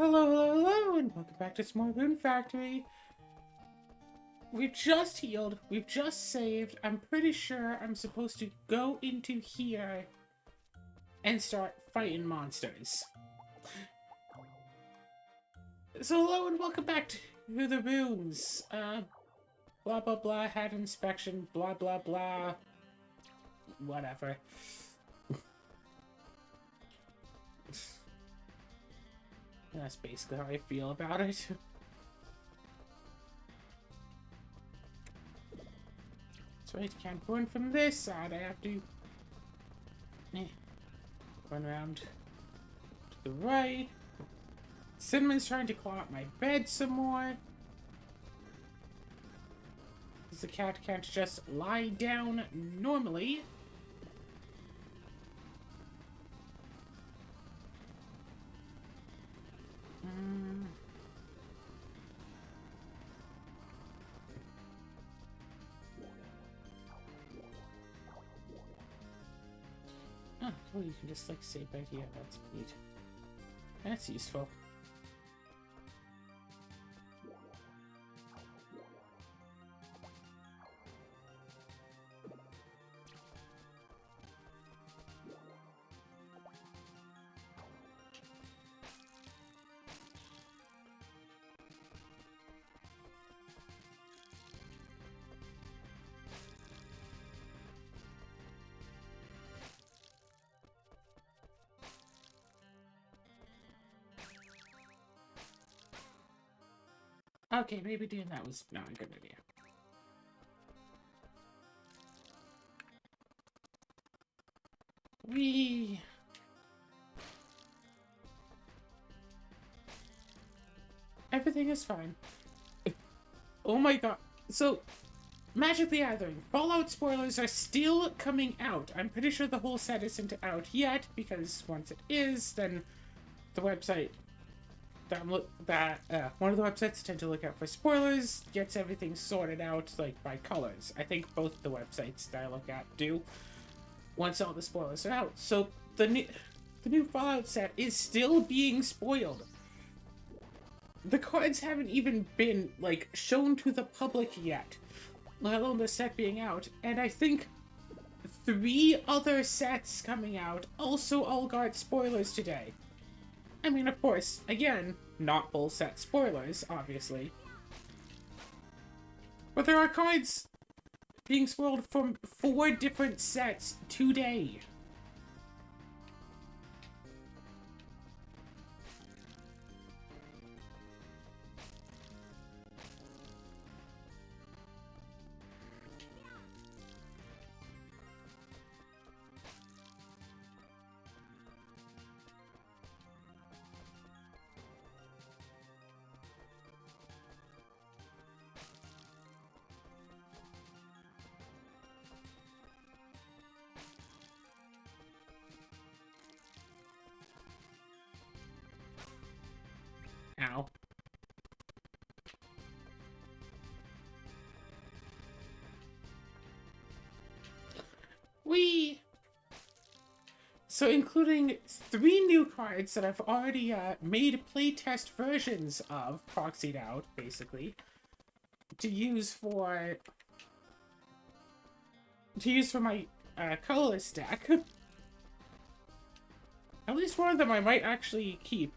Hello, hello, hello, and welcome back to Small Rune Factory. We've just healed, we've just saved. I'm pretty sure I'm supposed to go into here and start fighting monsters. So hello and welcome back to the runes. Blah blah blah, had inspection, blah blah blah. Whatever. That's basically how I feel about it. That's right, can't run from this side. I have to run around to the right. Cinnamon's trying to claw up my bed some more. Because the cat can't just lie down normally. Oh, cool, you can just like save right here. That's neat. That's useful. Okay, maybe doing that was not a good idea. Everything is fine. Oh my god. So, Magic the Gathering. Fallout spoilers are still coming out. I'm pretty sure the whole set isn't out yet, because once it is, then the website one of the websites I tend to look out for spoilers gets everything sorted out like by colors. I think both the websites that I look at do once all the spoilers are out. So the new Fallout set is still being spoiled. The cards haven't even been like shown to the public yet, let alone the set being out. And I think 3 other sets coming out also all got spoilers today. I mean, of course, again, not full set spoilers, obviously. But there are cards being spoiled from 4 different sets today. Ow. So including 3 new cards that I've already made playtest versions of, proxied out, basically, to use for my colorless deck. At least one of them I might actually keep.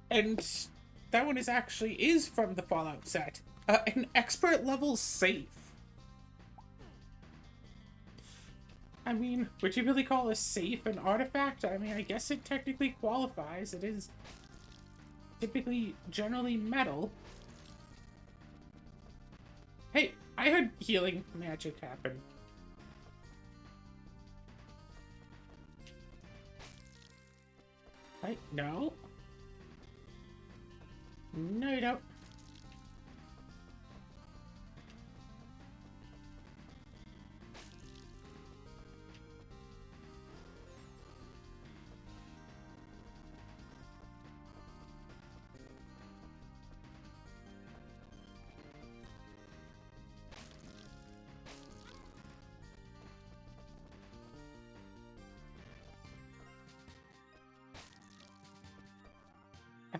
And that one is from the Fallout set. An expert level safe. I mean, would you really call a safe an artifact? I mean, I guess it technically qualifies. It is typically generally metal. Hey, I heard healing magic happen. Right? No. No, you don't.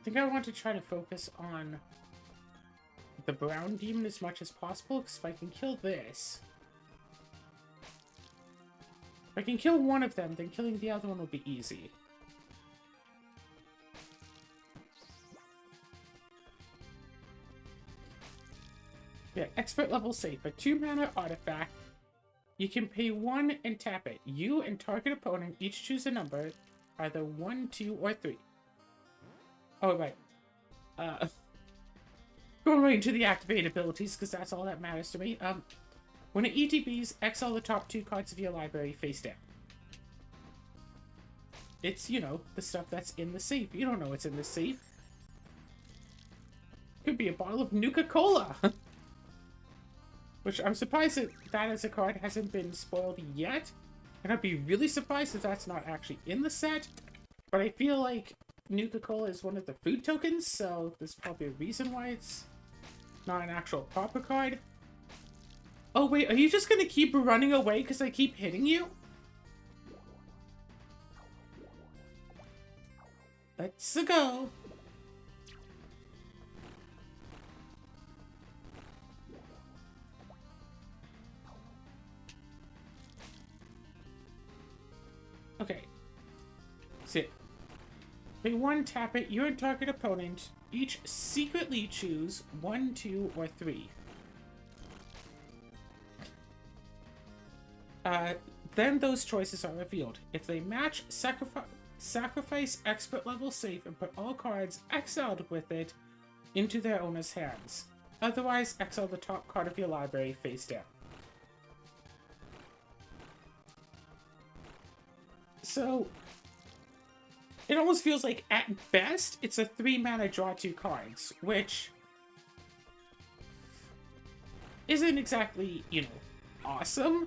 think I want to try to focus on the brown demon as much as possible, because if I can kill this... If I can kill one of them, then killing the other one will be easy. Yeah, expert level safe. A 2-mana artifact. You can pay 1 and tap it. You and target opponent each choose a number, either 1, 2, or 3. Oh, right. Going right into the activate abilities, because that's all that matters to me. When it ETBs, exile the top 2 cards of your library face down. It's, you know, the stuff that's in the safe. You don't know what's in the safe. Could be a bottle of Nuka-Cola. Which I'm surprised that that as a card hasn't been spoiled yet. And I'd be really surprised if that's not actually in the set. But I feel like Nuka-Cola is one of the food tokens, so there's probably a reason why it's not an actual proper card. Oh wait, are you just gonna keep running away because I keep hitting you? Let's go. Okay. Sit. Pay 1, tap it. You and target opponent each secretly choose 1, 2, or 3. Then those choices are revealed. If they match, sacrifice expert level safe and put all cards exiled with it into their owner's hands. Otherwise, exile the top card of your library face down. So, it almost feels like, at best, it's a 3-mana draw 2 cards, which isn't exactly, you know, awesome.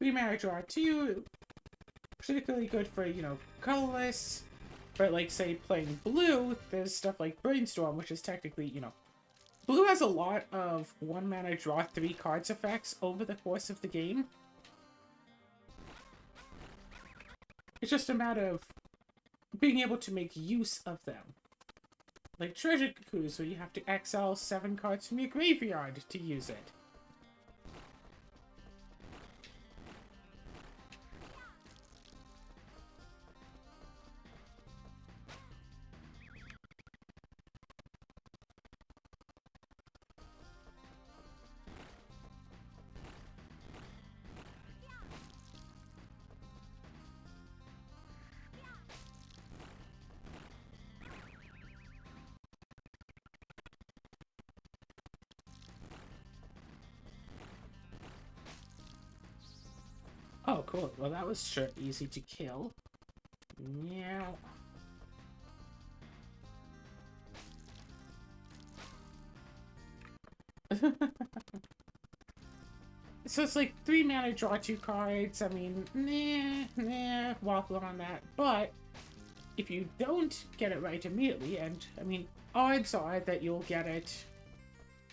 3-mana draw 2, particularly good for, you know, colorless, but like, say, playing blue, there's stuff like Brainstorm, which is technically, you know, blue has a lot of 1-mana draw 3 cards effects over the course of the game. It's just a matter of being able to make use of them. Like Treasure Cuckoos, where you have to exile 7 cards from your graveyard to use it. Oh, cool. Well, that was sure easy to kill. Yeah. So it's like 3-mana draw 2 cards. I mean, waffle on that. But if you don't get it right immediately, and I mean, odds are that you'll get it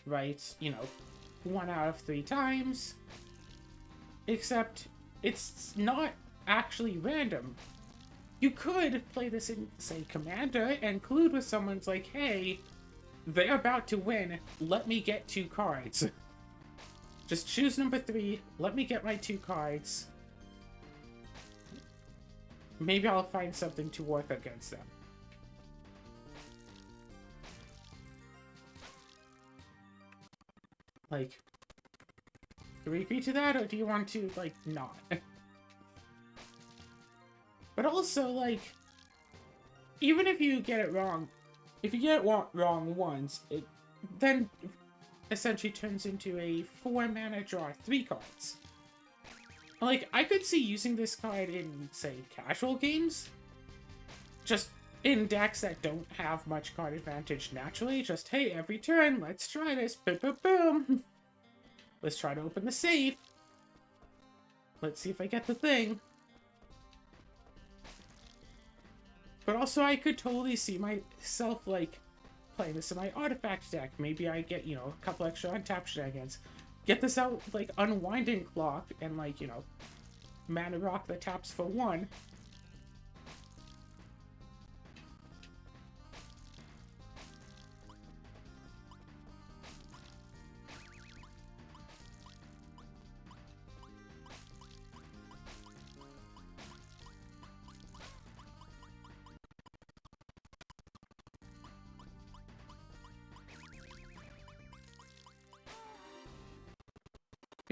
right, you know, 1 out of 3 times. Except it's not actually random. You could play this in, say, Commander and collude with someone's like, hey, they're about to win, let me get 2 cards. Just choose number 3, let me get my 2 cards. Maybe I'll find something to work against them. Like, do we agree to that, or do you want to, like, not? But also, like, even if you get it wrong, if you get it wrong once, it then essentially turns into a 4-mana draw 3 cards. Like, I could see using this card in, say, casual games. Just in decks that don't have much card advantage naturally. Just, hey, every turn, let's try this. Boom, boom, boom. Let's try to open the safe. Let's see if I get the thing. But also, I could totally see myself, like, playing this in my artifact deck. Maybe I get, you know, a couple extra untapped shenanigans. Get this out, like, Unwinding Clock, and, like, you know, Mana Rock that taps for 1.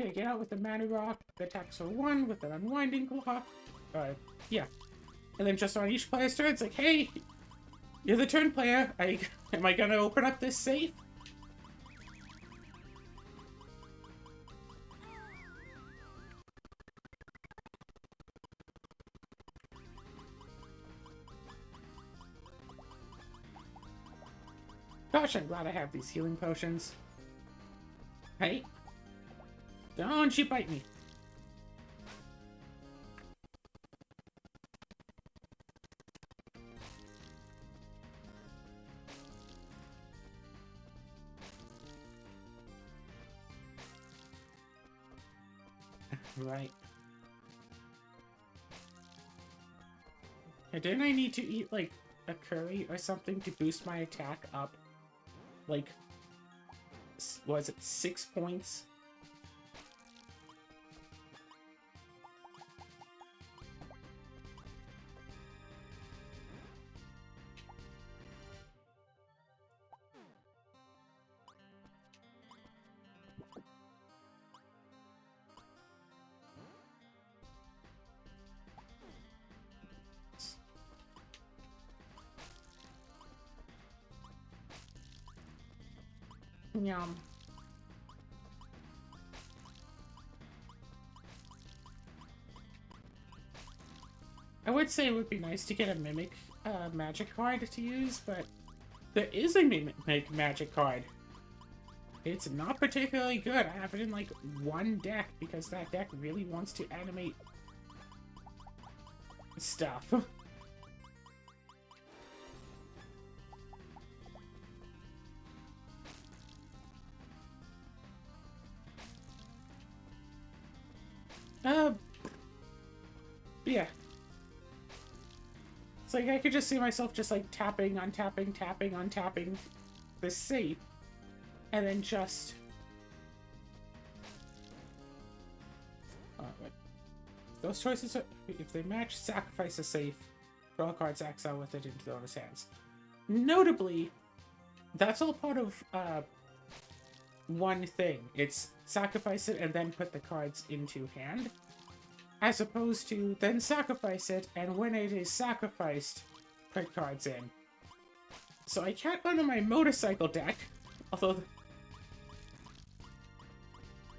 pick it out with the Mana Rock, the attacks for 1 with an Unwinding Claw. Yeah. And then just on each player's turn, it's like, hey, you're the turn player. Am I gonna open up this safe? Gosh, I'm glad I have these healing potions. Hey. Don't you bite me. Right. And didn't I need to eat, like, a curry or something to boost my attack up? Like, was it 6 points? Yum. I would say it would be nice to get a Mimic magic card to use, but there is a Mimic magic card. It's not particularly good. I have it in, like, 1 deck, because that deck really wants to animate stuff. Yeah. It's like I could just see myself just like tapping, untapping the safe, and then just... wait. Those choices are... If they match, sacrifice a safe. Draw cards, exile with it into the owner's hands. Notably, that's all part of one thing. It's sacrifice it and then put the cards into hand, as opposed to then sacrifice it, and when it is sacrificed, put cards in. So I can't run on my motorcycle deck, although...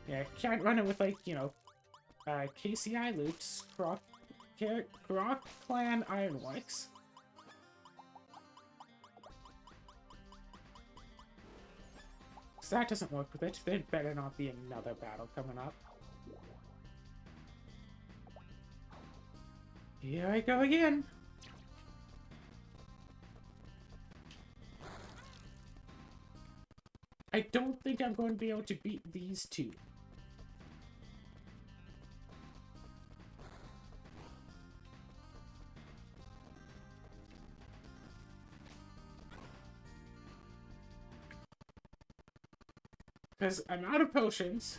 Yeah, can't run it with, like, you know, KCI loops, Grok Clan Ironworks. So that doesn't work with it. There'd better not be another battle coming up. Here I go again. I don't think I'm going to be able to beat these two. Because I'm out of potions.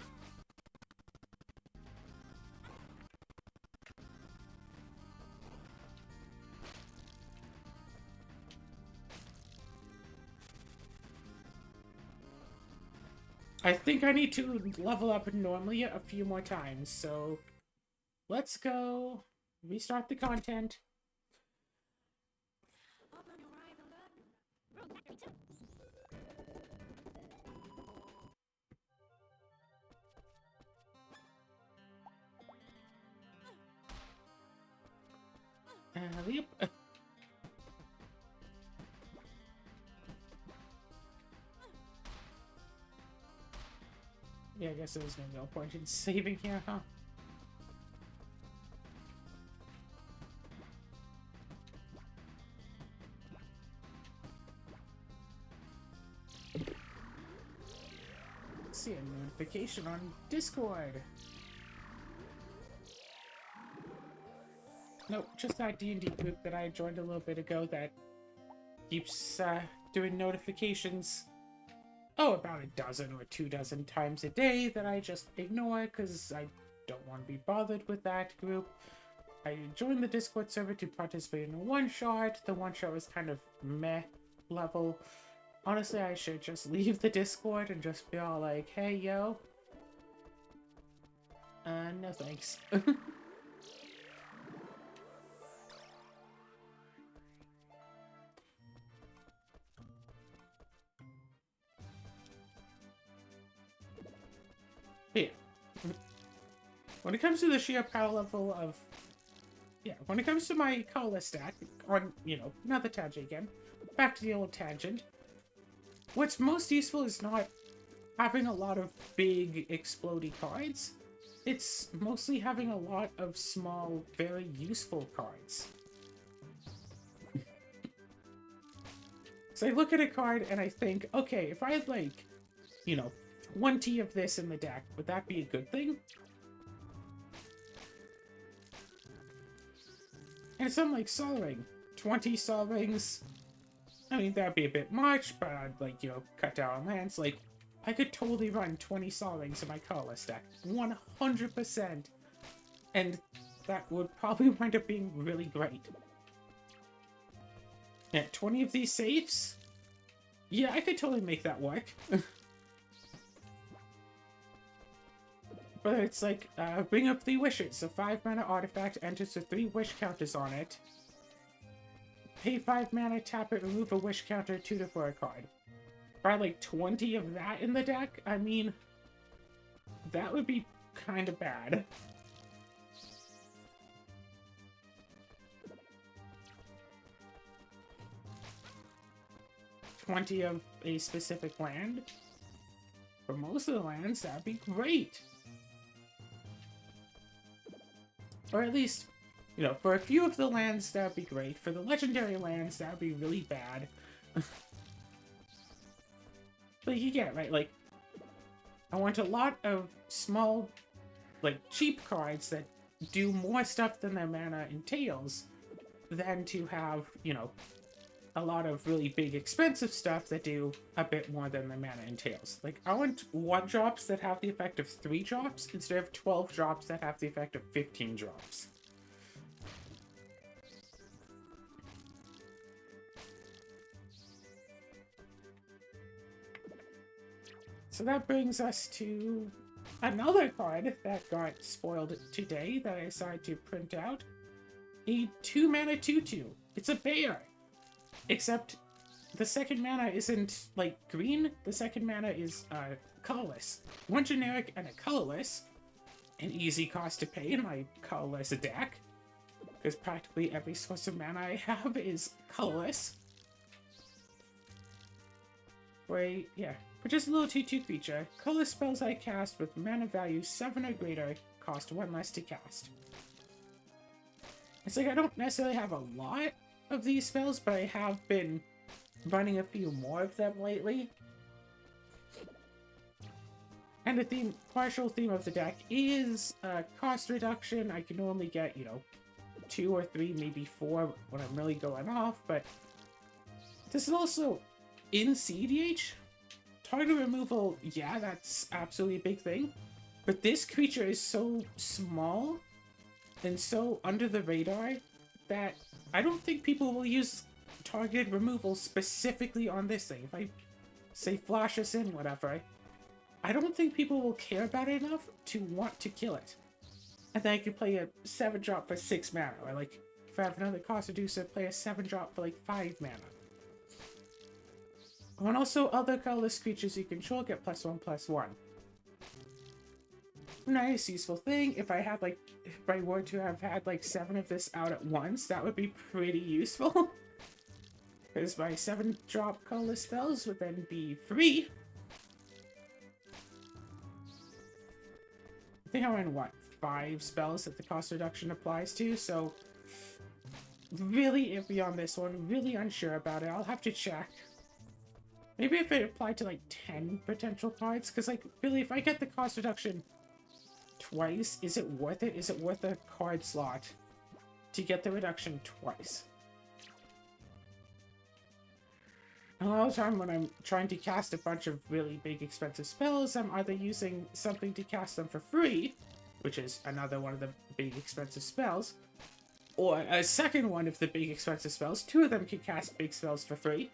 I think I need to level up normally a few more times, so let's go restart the content. Yep. Yeah, I guess there's no point in saving here, huh? Let's see a notification on Discord. Nope, just that D&D group that I joined a little bit ago that keeps doing notifications. Oh, about a dozen or 2 dozen times a day that I just ignore because I don't want to be bothered with that group. I joined the Discord server to participate in a one-shot. The one-shot was kind of meh level. Honestly, I should just leave the Discord and just be all like, hey, yo, No thanks. Yeah. When it comes to the sheer power level of... Yeah, when it comes to my colorless stack, on, you know, another tangent again, back to the old tangent, what's most useful is not having a lot of big, explodey cards. It's mostly having a lot of small, very useful cards. So I look at a card and I think, okay, if I had, like, you know, 20 of this in the deck, would that be a good thing? And so I'm like, Sol Ring. 20 Sol Rings. I mean, that'd be a bit much, but I'd, like, you know, cut down on lands. Like, I could totally run 20 Sol Rings in my colorless deck. 100%. And that would probably wind up being really great. Yeah, 20 of these safes? Yeah, I could totally make that work. But it's like, bring up 3 wishes. A 5-mana artifact enters with 3 wish counters on it. Pay 5 mana, tap it, remove a wish counter, tutor for a card. If I had like 20 of that in the deck, I mean, that would be kind of bad. $20 of a specific land. For most of the lands, that'd be great. Or at least, you know, for a few of the lands, that'd be great. For the legendary lands, that'd be really bad. But you get, right? Like, I want a lot of small, like, cheap cards that do more stuff than their mana entails than to have, you know, a lot of really big expensive stuff that do a bit more than the mana entails. Like, I want 1-drops that have the effect of 3 drops instead of 12 drops that have the effect of 15 drops. So that brings us to another card that got spoiled today that I decided to print out. A 2-mana 2/2. It's a bear! Except the second mana isn't, like, green. The second mana is colorless. 1 generic and a colorless. An easy cost to pay in my colorless deck. Because practically every source of mana I have is colorless. For just a little 2/2 creature. Colorless spells I cast with mana value 7 or greater cost 1 less to cast. It's like I don't necessarily have a lot of these spells, but I have been running a few more of them lately. And the partial theme of the deck is cost reduction. I can only get, you know, 2 or 3, maybe 4 when I'm really going off, but this is also in CDH. Target removal, yeah, that's absolutely a big thing. But this creature is so small and so under the radar that I don't think people will use targeted removal specifically on this thing. If I say flash us in, whatever, I don't think people will care about it enough to want to kill it. And then I could play a 7-drop for 6 mana, or like, if I have another cost reducer, play a 7-drop for like 5 mana. And also other colorless creatures you control get +1/+1. Nice, useful thing. If I had like, if I were to have had like 7 of this out at once, that would be pretty useful. Because my 7-drop colorless spells would then be free. I think I'm in, what, 5 spells that the cost reduction applies to, so really iffy on this one, really unsure about it. I'll have to check. Maybe if it applied to like 10 potential cards, because like, really, if I get the cost reduction twice, is it worth it? Is it worth a card slot to get the reduction twice? A lot of the time when I'm trying to cast a bunch of really big expensive spells, I'm either using something to cast them for free, which is another one of the big expensive spells, or a second one of the big expensive spells. 2 of them can cast big spells for free.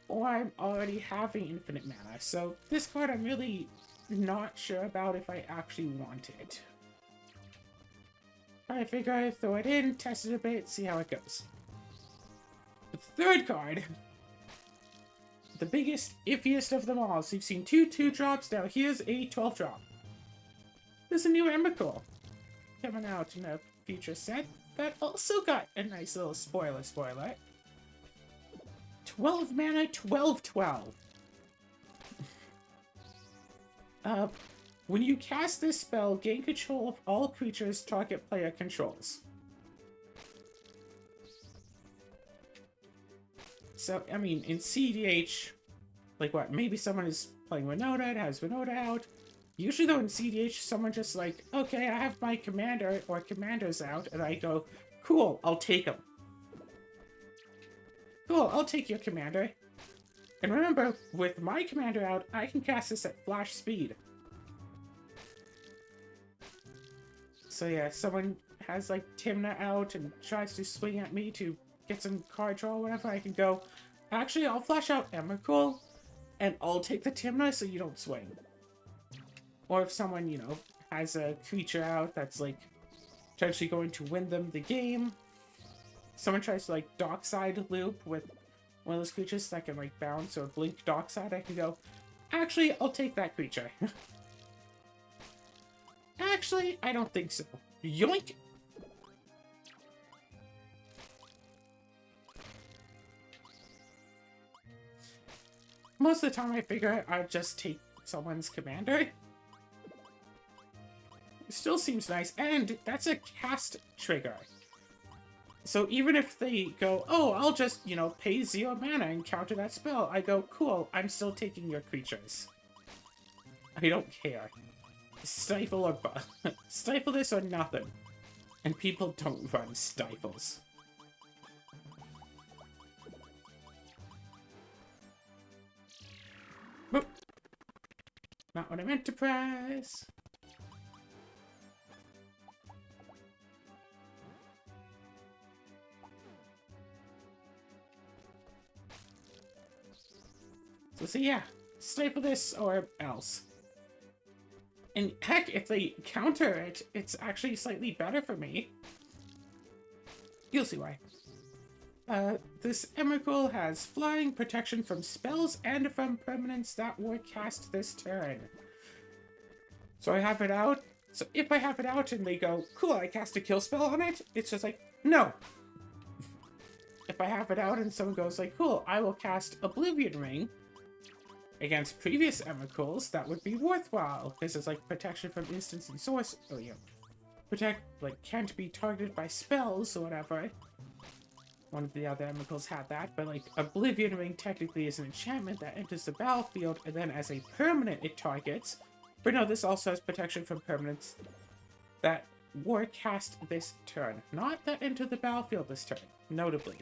Or I'm already having infinite mana. So this card I'm really not sure about if I actually want it. I figure I'd throw it in, test it a bit, see how it goes. The third card. The biggest, iffiest of them all. So you've seen two 2-drops, now here's a 12-drop. There's a new Emrakul coming out in a future set that also got a nice little spoiler. 12 mana, 12/12. When you cast this spell, gain control of all creatures target player controls. So, I mean, in CDH, like what, maybe someone is playing Winota, it has Winota out. Usually though in CDH, someone just like, okay, I have my commander or commanders out, and I go, cool, I'll take them. Cool, I'll take your commander. And remember, with my commander out, I can cast this at flash speed. So yeah, someone has like Timna out and tries to swing at me to get some card draw or whatever, I can go, actually, I'll flash out Emrakul, and I'll take the Timna so you don't swing. Or if someone, you know, has a creature out that's like potentially going to win them the game. Someone tries to like dockside loop with one of those creatures that can like bounce or blink dockside, I can go, actually, I'll take that creature. Actually, I don't think so. Yoink! Most of the time I figure I'll just take someone's commander. It still seems nice, and that's a cast trigger. So even if they go, oh, I'll just, you know, pay 0 mana and counter that spell, I go, cool, I'm still taking your creatures. I don't care. Stifle or stifle this or nothing. And people don't run stifles. Boop. Not what I meant to press. So yeah, stifle this or else. And heck, if they counter it, it's actually slightly better for me. You'll see why. This Emrakul has flying, protection from spells, and from permanents that were cast this turn. So I have it out. So if I have it out and they go, cool, I cast a kill spell on it, it's just like, no. If I have it out and someone goes like, cool, I will cast Oblivion Ring against previous Emrakuls, that would be worthwhile. This is like protection from instants and source. Oh, yeah. Protect, like, can't be targeted by spells or whatever. One of the other Emrakuls had that, but like, Oblivion Ring technically is an enchantment that enters the battlefield, and then as a permanent it targets. But no, this also has protection from permanents that were cast this turn, not that enter the battlefield this turn, notably.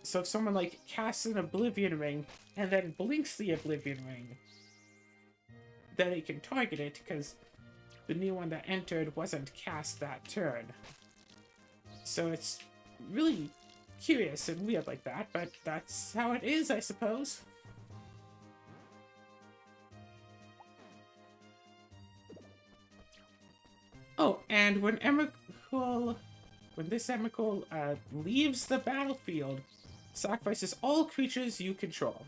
So if someone, like, casts an Oblivion Ring, and then blinks the Oblivion Ring, then it can target it, because the new one that entered wasn't cast that turn. So it's really curious and weird like that, but that's how it is, I suppose. Oh, and when this Emrakul leaves the battlefield, sacrifices all creatures you control.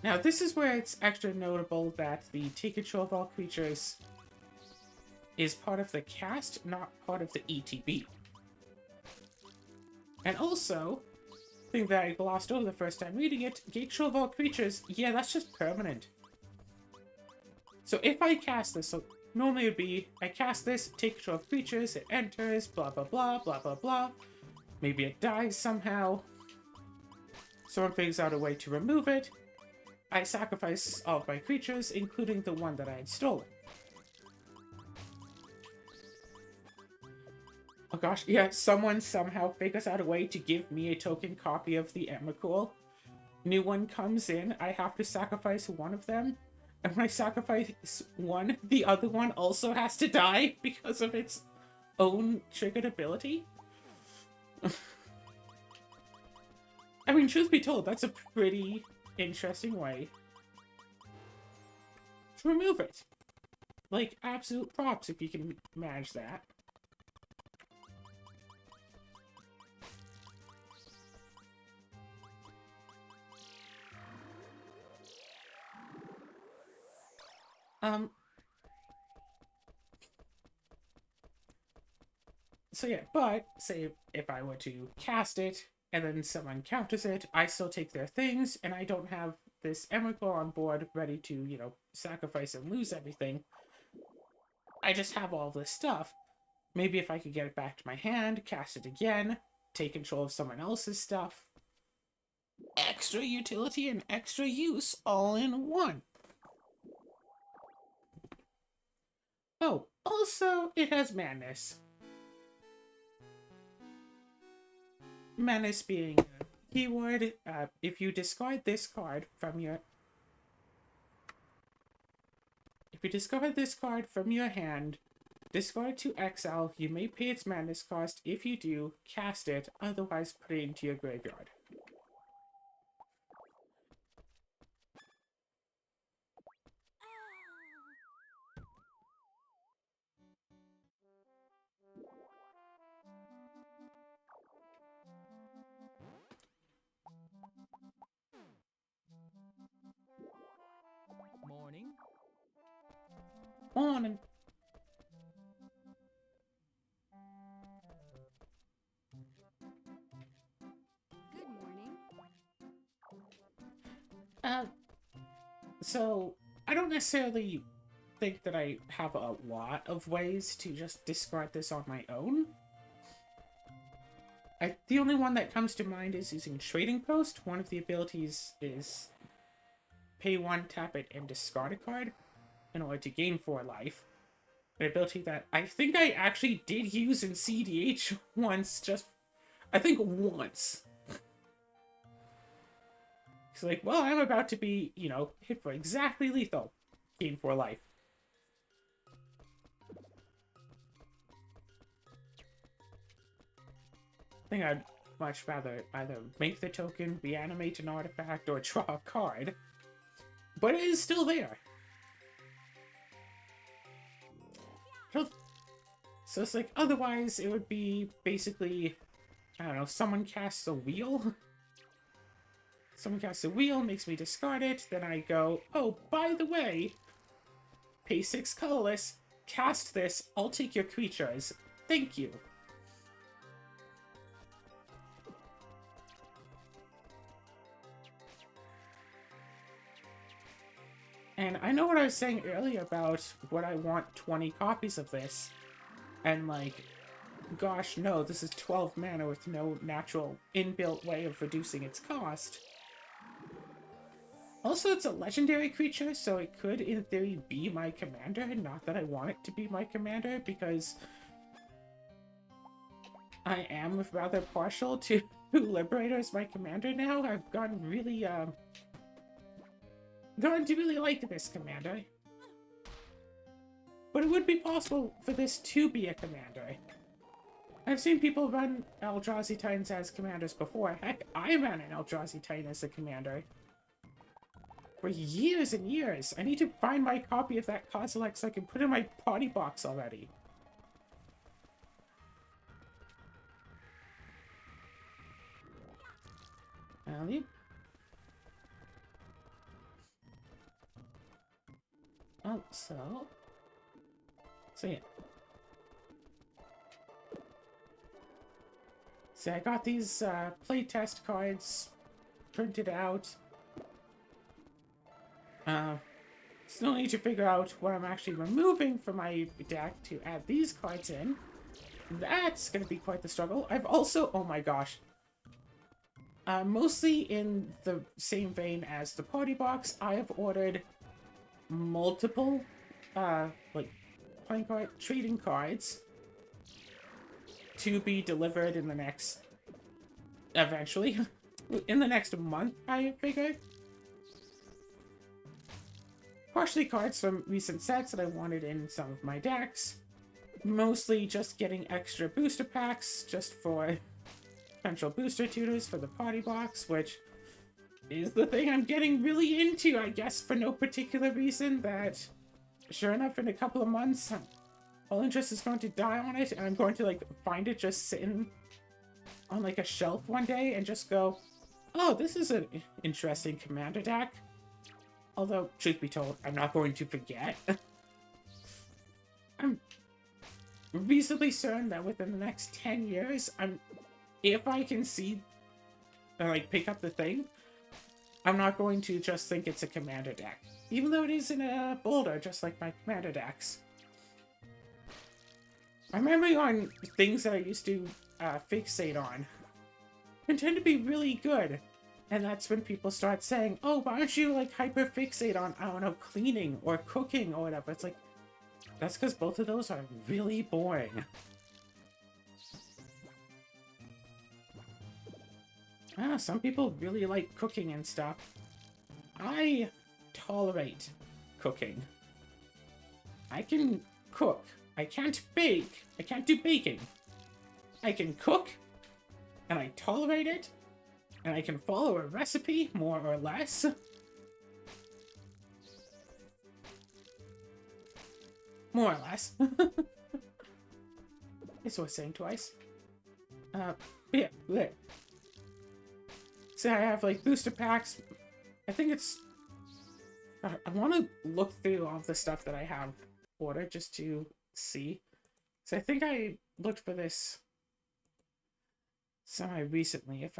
Now, this is where it's extra notable that the take control of all creatures is part of the cast, not part of the ETB. And also, thing that I glossed over the first time reading it, take control of all creatures, yeah, that's just permanent. So if I cast this, so normally it would be, I cast this, take control of creatures, it enters, blah blah blah, blah blah blah. Maybe it dies somehow. Someone figures out a way to remove it. I sacrifice all of my creatures, including the one that I had stolen. Oh gosh, yeah, someone somehow figures out a way to give me a token copy of the Emrakul. New one comes in, I have to sacrifice one of them. And when I sacrifice one, the other one also has to die because of its own triggered ability. I mean, truth be told, that's a pretty interesting way to remove it. Like, absolute props if you can manage that. So yeah, but say if I were to cast it and then someone counters it, I still take their things and I don't have this Emrakul on board ready to, you know, sacrifice and lose everything. I just have all this stuff. Maybe if I could get it back to my hand, cast it again, take control of someone else's stuff. Extra utility and extra use all in one. Oh, also, it has madness. Menace being a keyword. If you discard this card from your hand, discard to exile. You may pay its madness cost. If you do, cast it. Otherwise, put it into your graveyard. Morning. On. Good morning. So I don't necessarily think that I have a lot of ways to just discard this on my own. The only one that comes to mind is using Trading Post. One of the abilities is pay 1, tap it, and discard a card in order to gain 4 life. An ability that I think I actually did use in CDH once, I think once. It's like, well, I'm about to be, you know, hit for exactly lethal. Gain 4 life. I think I'd much rather either make the token, reanimate an artifact, or draw a card. But it is still there. So it's like, otherwise it would be basically, I don't know, someone casts a wheel. Someone casts a wheel, makes me discard it, then I go, oh, by the way, pay 6 colorless, cast this, I'll take your creatures. Thank you. And I know what I was saying earlier about what I want 20 copies of this. And like, gosh, no, this is 12 mana with no natural inbuilt way of reducing its cost. Also, it's a legendary creature, so it could, in theory, be my commander. Not that I want it to be my commander, because I am rather partial to Liberator as my commander now. I've gotten to really like this commander. But it would be possible for this to be a commander. I've seen people run Eldrazi Titans as commanders before. Heck, I ran an Eldrazi Titan as a commander. For years and years. I need to find my copy of that Kozilek so I can put it in my party box already. Alley. Oh, so yeah. See, I got these playtest cards printed out. Still need to figure out what I'm actually removing from my deck to add these cards in. That's gonna be quite the struggle. I've also, oh my gosh. Mostly in the same vein as the party box, I have ordered multiple, like, playing card, trading cards to be delivered in the next, eventually, in the next month, I figured. Partially cards from recent sets that I wanted in some of my decks. Mostly just getting extra booster packs just for potential booster tutors for the party box, which is the thing I'm getting really into, I guess, for no particular reason. That, sure enough, in a couple of months, all interest is going to die on it, and I'm going to, like, find it just sitting on, like, a shelf one day and just go, oh, this is an interesting commander deck. Although, truth be told, I'm not going to forget. I'm reasonably certain that within the next 10 years, if I can see, like, pick up the thing, I'm not going to just think it's a commander deck. Even though it is in a boulder, just like my commander decks. My memory on things that I used to fixate on can tend to be really good. And that's when people start saying, oh, why don't you, like, hyper-fixate on, I don't know, cleaning or cooking or whatever. It's like, that's because both of those are really boring. Some people really like cooking and stuff. I tolerate cooking. I can cook. I can't bake. I can't do baking. I can cook, and I tolerate it, and I can follow a recipe, more or less. More or less. It's worth saying twice. Yeah, there. So I have, like, booster packs. I think it's... I want to look through all the stuff that I have ordered just to see. So I think I looked for this semi-recently.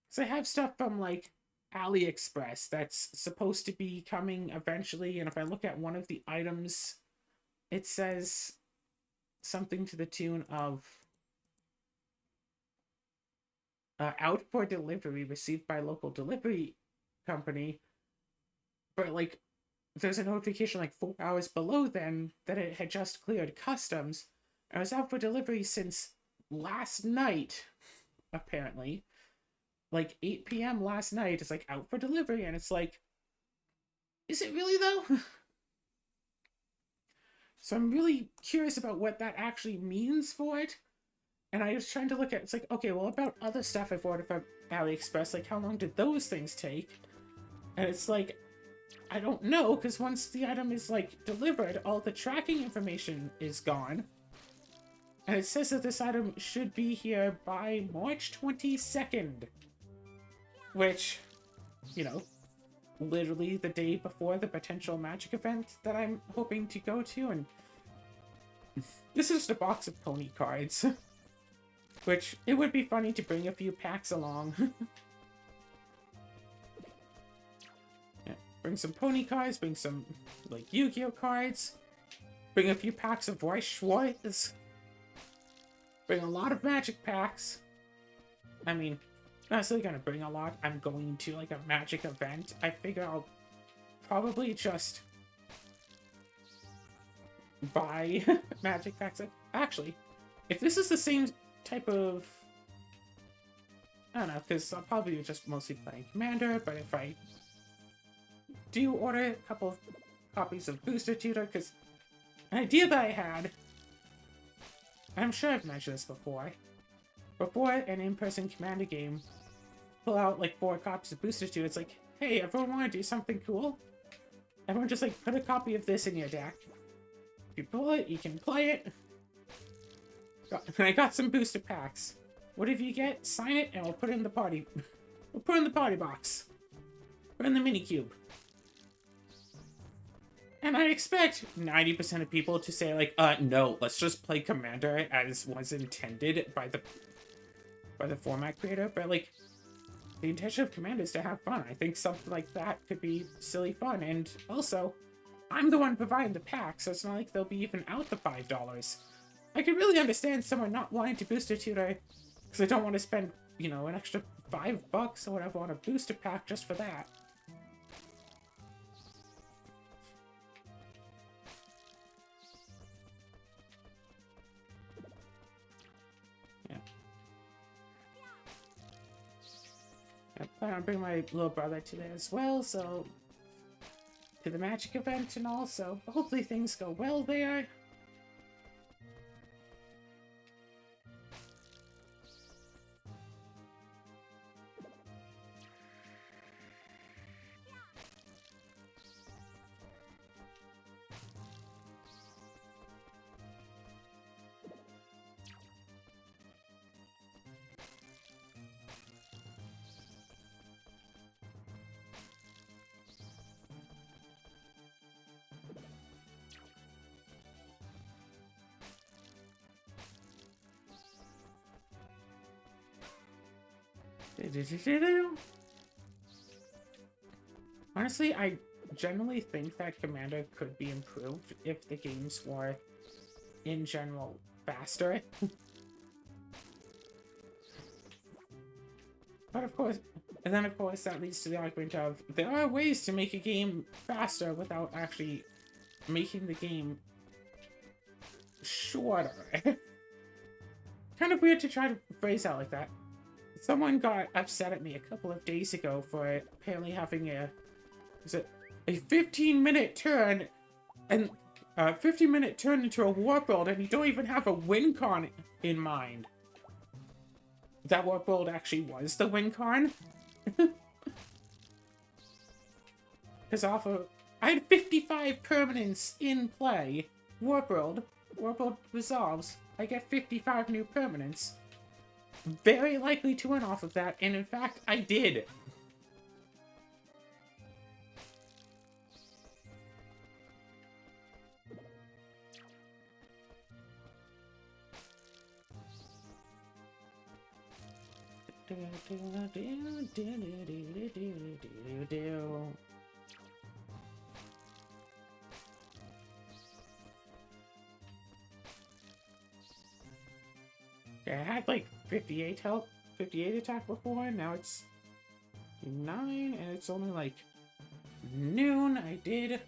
So I have stuff from, like, AliExpress that's supposed to be coming eventually, and if I look at one of the items, it says something to the tune of out for delivery, received by local delivery company, but, like, there's a notification like 4 hours below then that it had just cleared customs. I was out for delivery since last night, apparently. Like 8 p.m. last night, it's like out for delivery, and it's like, is it really though? So I'm really curious about what that actually means for it. And I was trying to look at, it's like, okay, well, about other stuff I've ordered from AliExpress, like, how long did those things take? And it's like, I don't know, because once the item is, like, delivered, all the tracking information is gone. And it says that this item should be here by March 22nd. Which, you know, literally the day before the potential magic event that I'm hoping to go to, and this is just a box of pony cards. Which, it would be funny to bring a few packs along. Yeah, bring some pony cards, bring some, like, Yu-Gi-Oh cards, bring a few packs of Rice Schwartz, bring a lot of magic packs. I mean, not necessarily gonna bring a lot. I'm going to, like, a magic event. I figure I'll probably just buy magic packs. Actually, if this is the same type of... I don't know, because I'll probably be just mostly playing Commander, but if I do order a couple of copies of Booster Tutor, because an idea that I had, I'm sure I've mentioned this before an in-person Commander game, pull out, like, 4 copies of Booster Tutor, it's like, hey, everyone want to do something cool? Everyone just, like, put a copy of this in your deck. If you pull it, you can play it. And I got some booster packs. Whatever you get, sign it, and we'll put it in the party. We'll put it in the party box. Put it in the mini cube. And I expect 90% of people to say, like, no, let's just play Commander as was intended by the format creator. But, like, the intention of Commander is to have fun. I think something like that could be silly fun. And also, I'm the one providing the pack, so it's not like they'll be even out the $5. I can really understand someone not wanting to booster tutor because they don't want to spend, you know, an extra $5 or whatever on a booster pack just for that. Yeah. I plan on bringing my little brother to there as well, so to the magic event and all, so hopefully things go well there. Honestly, I generally think that Commander could be improved if the games were, in general, faster. But of course, and then of course that leads to the argument of there are ways to make a game faster without actually making the game shorter. Kind of weird to try to phrase out like that. Someone got upset at me a couple of days ago for apparently having a 15-minute turn and a 15-minute turn into a warp world, and you don't even have a win con in mind. That warp world actually was the win con. Because I had 55 permanents in play. Warp world resolves. I get 55 new permanents. Very likely to win off of that, and in fact, I did. Yeah, I had like 58 health, 58 attack before, now it's 9, and it's only like noon. I did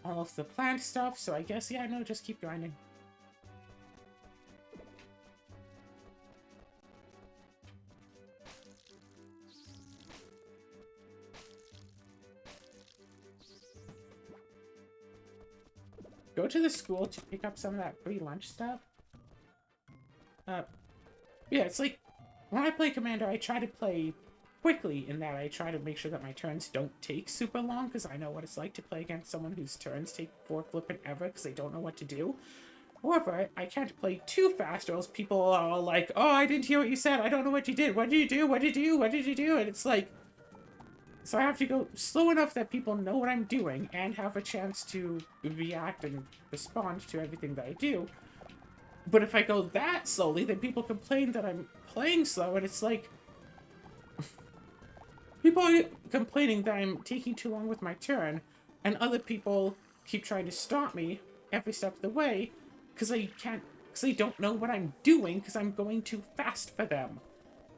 all of the plant stuff, so I guess, yeah, no, just keep grinding. Go to the school to pick up some of that free lunch stuff. Yeah, it's like, when I play Commander, I try to play quickly in that I try to make sure that my turns don't take super long, because I know what it's like to play against someone whose turns take flippin' ever because they don't know what to do. However, I can't play too fast, or else people are all like, oh, I didn't hear what you said, I don't know what you did, what did you do, what did you do, what did you do? And it's like, so I have to go slow enough that people know what I'm doing and have a chance to react and respond to everything that I do. But if I go that slowly, then people complain that I'm playing slow, and it's like... people are complaining that I'm taking too long with my turn, and other people keep trying to stop me every step of the way, because they don't know what I'm doing, because I'm going too fast for them.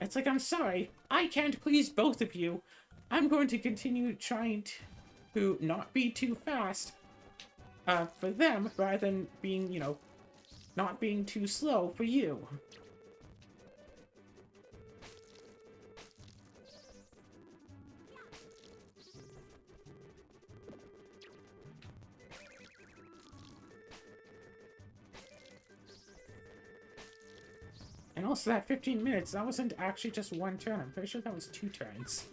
It's like, I'm sorry, I can't please both of you. I'm going to continue trying to not be too fast for them, rather than being, you know, not being too slow for you. And also that 15 minutes, that wasn't actually just one turn. I'm pretty sure that was 2 turns.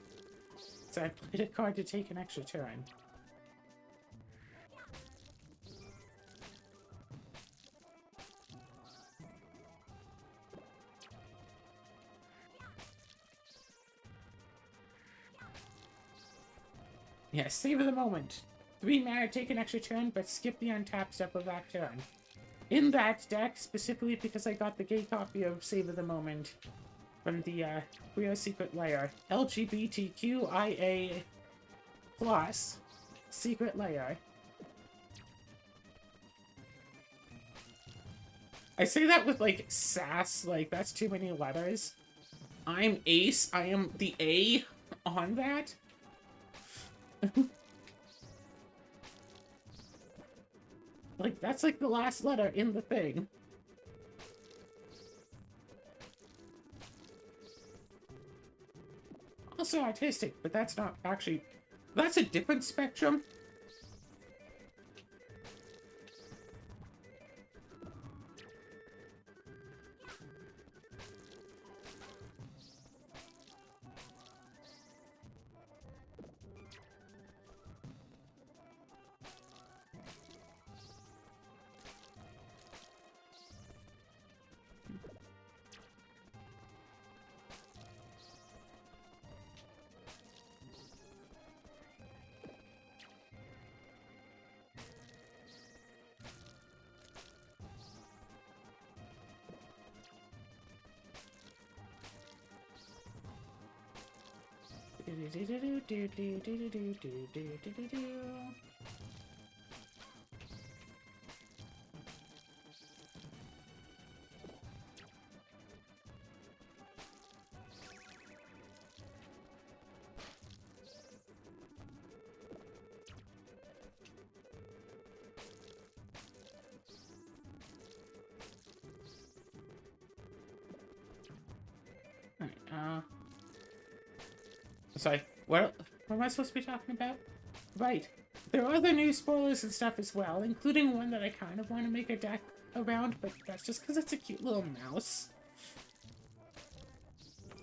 So I played a card to take an extra turn. Yeah, savor the moment. 3 mana, take an extra turn, but skip the untap step of that turn. In that deck, specifically because I got the gay copy of Savor the Moment from the Queer Secret Lair. LGBTQIA+ Secret Lair. I say that with, like, sass, like, that's too many letters. I'm Ace, I am the A on that. Like, that's like the last letter in the thing. Also artistic, but that's not actually... That's a different spectrum. Alright, sorry, what am I supposed to be talking about? Right. There are other new spoilers and stuff as well, including one that I kind of want to make a deck around, but that's just because it's a cute little mouse.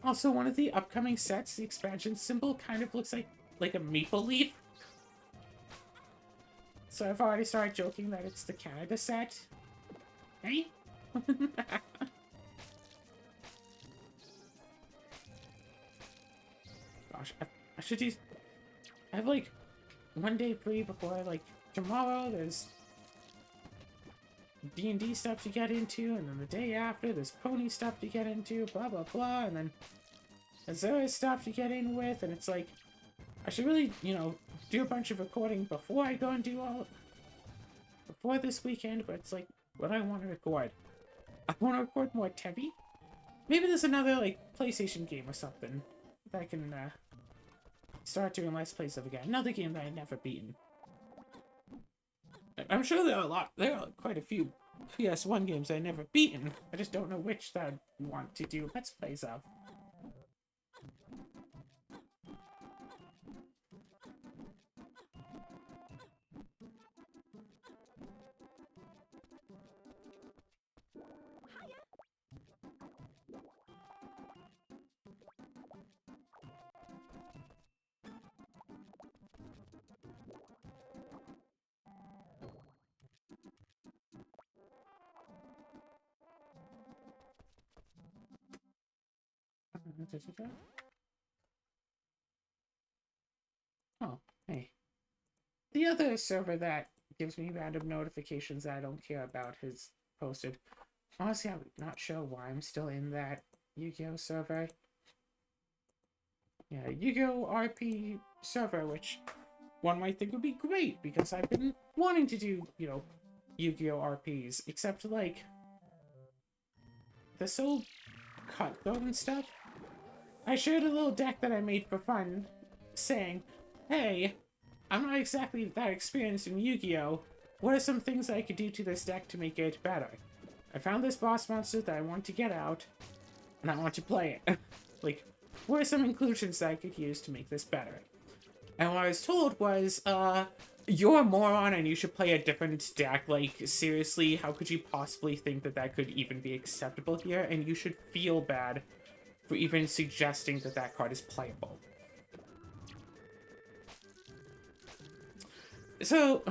Also, one of the upcoming sets, the expansion symbol, kind of looks like a maple leaf. So I've already started joking that it's the Canada set. Hey? Gosh, I should use... I have, like, one day free before, like, tomorrow there's D&D stuff to get into, and then the day after there's pony stuff to get into, blah, blah, blah, and then there's stuff to get in with, and it's like, I should really, you know, do a bunch of recording before I go and do all... before this weekend, but it's like, what I want to record. I want to record more Tevi. Maybe there's another, like, PlayStation game or something that I can, start doing Let's Plays of again. Another game that I've never beaten. I'm sure there are quite a few PS1 games I've never beaten. I just don't know which that I'd want to do Let's Plays of. Oh, hey. The other server that gives me random notifications that I don't care about has posted. Honestly, I'm not sure why I'm still in that Yu-Gi-Oh server. Yeah, Yu-Gi-Oh RP server, which one might think would be great because I've been wanting to do, you know, Yu-Gi-Oh RPs, except like they're so cutthroat and stuff. I shared a little deck that I made for fun, saying, hey, I'm not exactly that experienced in Yu-Gi-Oh! What are some things I could do to this deck to make it better? I found this boss monster that I want to get out, and I want to play it. Like, what are some inclusions that I could use to make this better? And what I was told was, you're a moron and you should play a different deck. Like, seriously, how could you possibly think that that could even be acceptable here? And you should feel bad for even suggesting that that card is playable. So,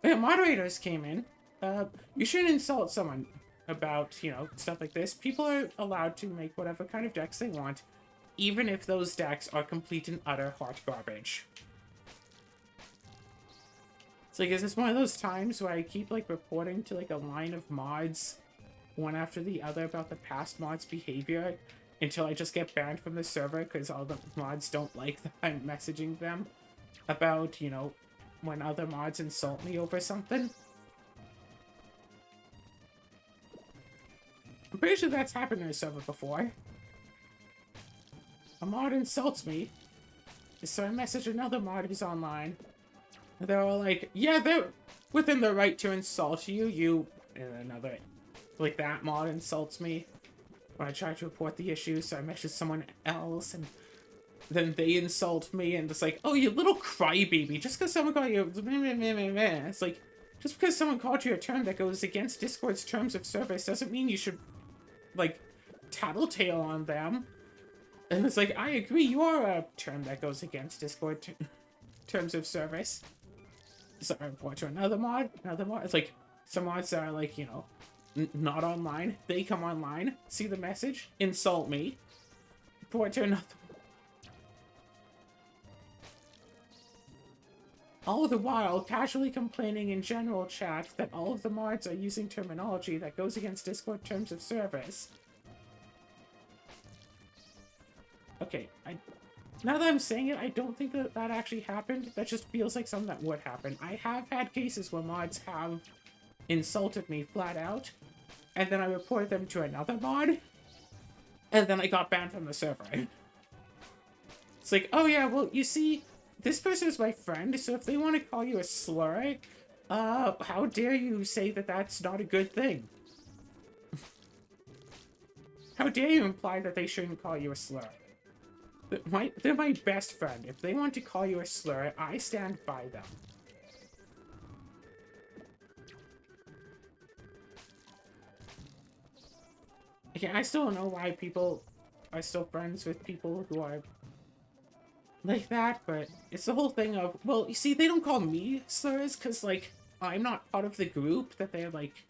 yeah, moderators came in. You shouldn't insult someone about, you know, stuff like this. People are allowed to make whatever kind of decks they want, even if those decks are complete and utter hot garbage. It's like, is this one of those times where I keep, like, reporting to, like, a line of mods, one after the other, about the past mods' behavior, until I just get banned from the server because all the mods don't like that I'm messaging them about, you know, when other mods insult me over something? I'm pretty sure that's happened in a server before. A mod insults me, so I message another mod who's online. And they're all like, yeah, they're within their right to insult you, and another, like, that mod insults me when I try to report the issue, so I message someone else, and then they insult me, and it's like, oh, you little crybaby, just because someone called you, it's like, just because someone called you a term that goes against Discord's terms of service doesn't mean you should, like, tattletale on them. And it's like, I agree, you are a term that goes against Discord terms of service. So I report to another mod. It's like, some mods that are, like, you know, not online. They come online, see the message, insult me, report to another. All the while, casually complaining in general chat that all of the mods are using terminology that goes against Discord terms of service. Okay, Now that I'm saying it, I don't think that that actually happened. That just feels like something that would happen. I have had cases where mods have insulted me flat out, and then I reported them to another mod, and then I got banned from the server. It's like, oh yeah, well, you see, this person is my friend, so if they want to call you a slur, how dare you say that that's not a good thing? How dare you imply that they shouldn't call you a slur? They're my best friend. If they want to call you a slur, I stand by them. Okay, I still don't know why people are still friends with people who are like that, but it's the whole thing of, well, you see, they don't call me slurs because, like, I'm not part of the group that they're, like,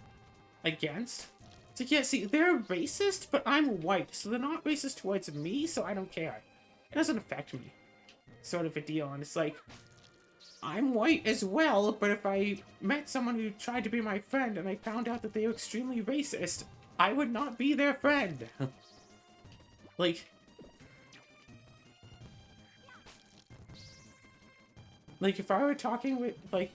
against. So yeah, see, they're racist, but I'm white, so they're not racist towards me, so I don't care. It doesn't affect me. Sort of a deal, and it's like, I'm white as well, but if I met someone who tried to be my friend and I found out that they were extremely racist, I would not be their friend. Like, if I were talking with, like,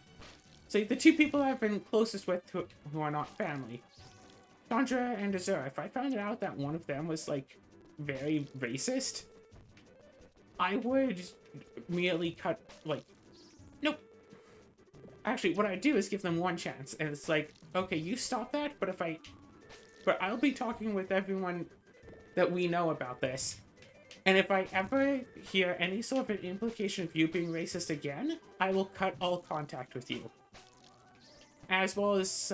say, the two people I've been closest with who are not family, Chandra and Azura, if I found out that one of them was, like, very racist, I would immediately cut, like, nope. Actually, what I do is give them one chance, and it's like, okay, you stop that, but I'll be talking with everyone that we know about this. And if I ever hear any sort of an implication of you being racist again, I will cut all contact with you. As well as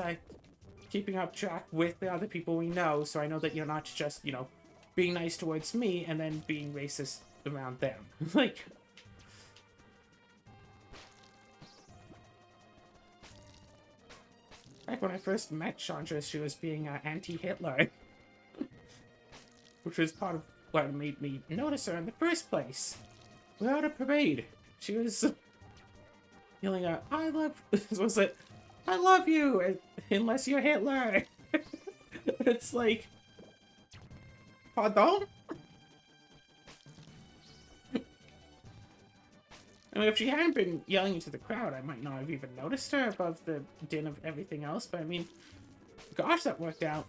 keeping up track with the other people we know, so I know that you're not just, you know, being nice towards me and then being racist around them. Like, back when I first met Chandra, she was being anti-Hitler. Which was part of what made me notice her in the first place. Without a parade, she was yelling out, I love you, unless you're Hitler. It's like, pardon? I mean, if she hadn't been yelling into the crowd, I might not have even noticed her above the din of everything else, but I mean, gosh, that worked out.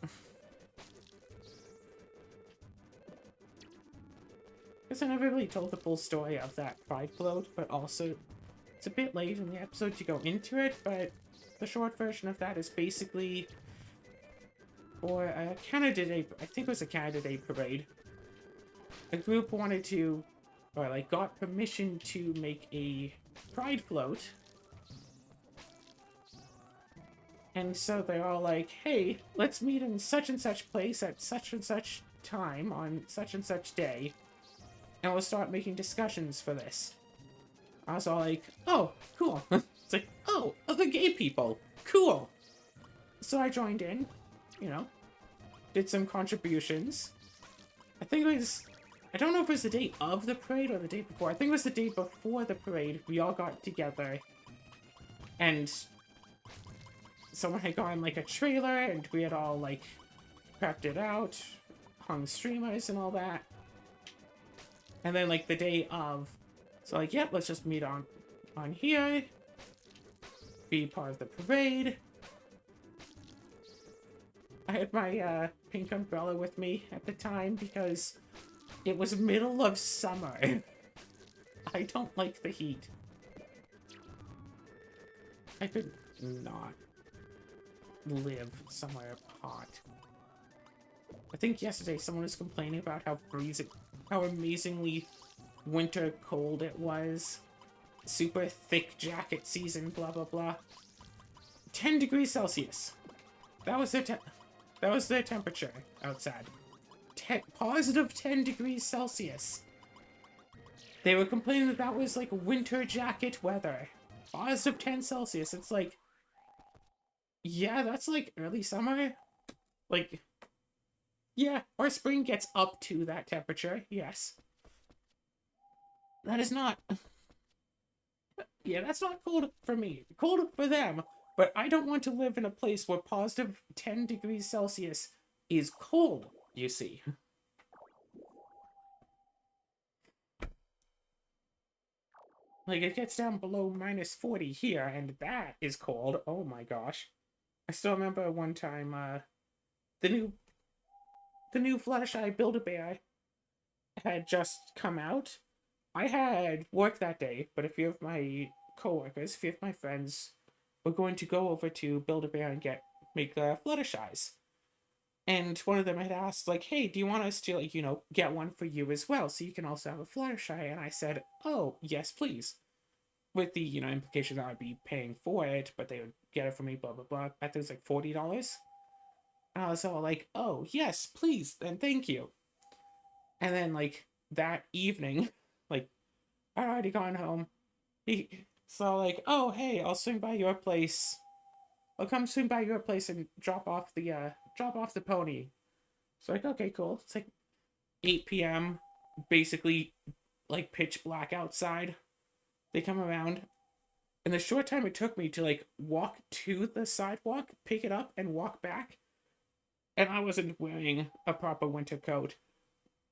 Guess I never really told the full story of that pride float, but also, it's a bit late in the episode to go into it, but the short version of that is basically for a Canada Day, I think it was a Canada Day parade. A group wanted to, or like got permission to make a pride float. And so they're all like, hey, let's meet in such and such place at such and such time on such and such day. And we'll start making discussions for this. I was all like, oh, cool. It's like, oh, the gay people. Cool. So I joined in, you know, did some contributions. I think it was, I don't know if it was the day of the parade or the day before. I think it was the day before the parade. We all got together and someone had gotten like a trailer and we had all like prepped it out, hung streamers and all that. And then, like, the day of, so, like, yep, let's just meet on here, be part of the parade. I had my, pink umbrella with me at the time because it was middle of summer. I don't like the heat. I could not live somewhere hot. I think yesterday someone was complaining about how amazingly winter cold it was. Super thick jacket season, blah blah blah. 10 degrees Celsius. That was their temperature outside. Positive 10 degrees Celsius. They were complaining that was like winter jacket weather. Positive 10 Celsius. It's like, yeah, that's like early summer. Like, yeah, our spring gets up to that temperature, yes. That is not... Yeah, that's not cold for me. Cold for them, but I don't want to live in a place where positive 10 degrees Celsius is cold, you see. Like, it gets down below -40 here, and that is cold. Oh my gosh. I still remember one time, the new the new Fluttershy Build-A-Bear had just come out. I had work that day, but a few of my coworkers, a few of my friends, were going to go over to Build-A-Bear and make Fluttershies. And one of them had asked, like, hey, do you want us to, like, get one for you as well, so you can also have a Fluttershy? And I said, oh, yes, please. With the, implication that I'd be paying for it, but they would get it for me, blah, blah, blah. I think it was like $40. And I was all like, oh, yes, please, and thank you. And then, like, that evening, like, I'd already gone home. So, like, oh, hey, I'll swing by your place. I'll come swing by your place and drop off the pony. So, like, okay, cool. It's like 8 p.m., basically, like, pitch black outside. They come around. In the short time it took me to, like, walk to the sidewalk, pick it up, and walk back, and I wasn't wearing a proper winter coat.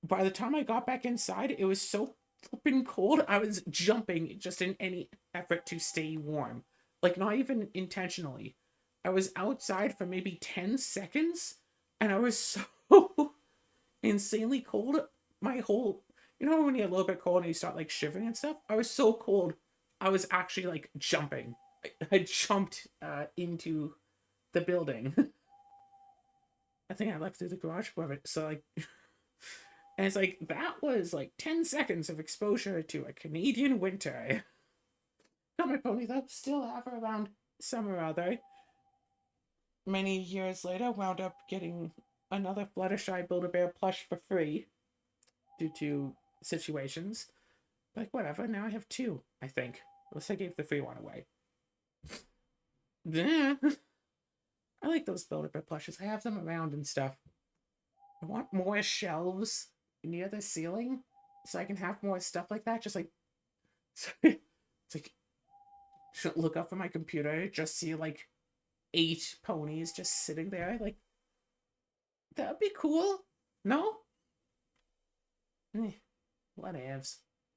By the time I got back inside, it was so flipping cold, I was jumping just in any effort to stay warm. Like, not even intentionally. I was outside for maybe 10 seconds, and I was so insanely cold. My whole, when you're a little bit cold and you start, like, shivering and stuff? I was so cold, I was actually, like, jumping. I jumped into the building. I think I left through the garage, whatever. So, like, and it's like, that was like 10 seconds of exposure to a Canadian winter. Got my pony though, still have her around summer or other. Many years later, wound up getting another Fluttershy Build-A-Bear plush for free due to situations. Like, whatever, now I have two, I think. Unless I gave the free one away. Yeah. I like those Build-A-Bear plushes. I have them around and stuff. I want more shelves near the ceiling so I can have more stuff like that. Just like, it's like, should look up from my computer, just see like 8 ponies just sitting there. Like, that'd be cool. No? Whatevs.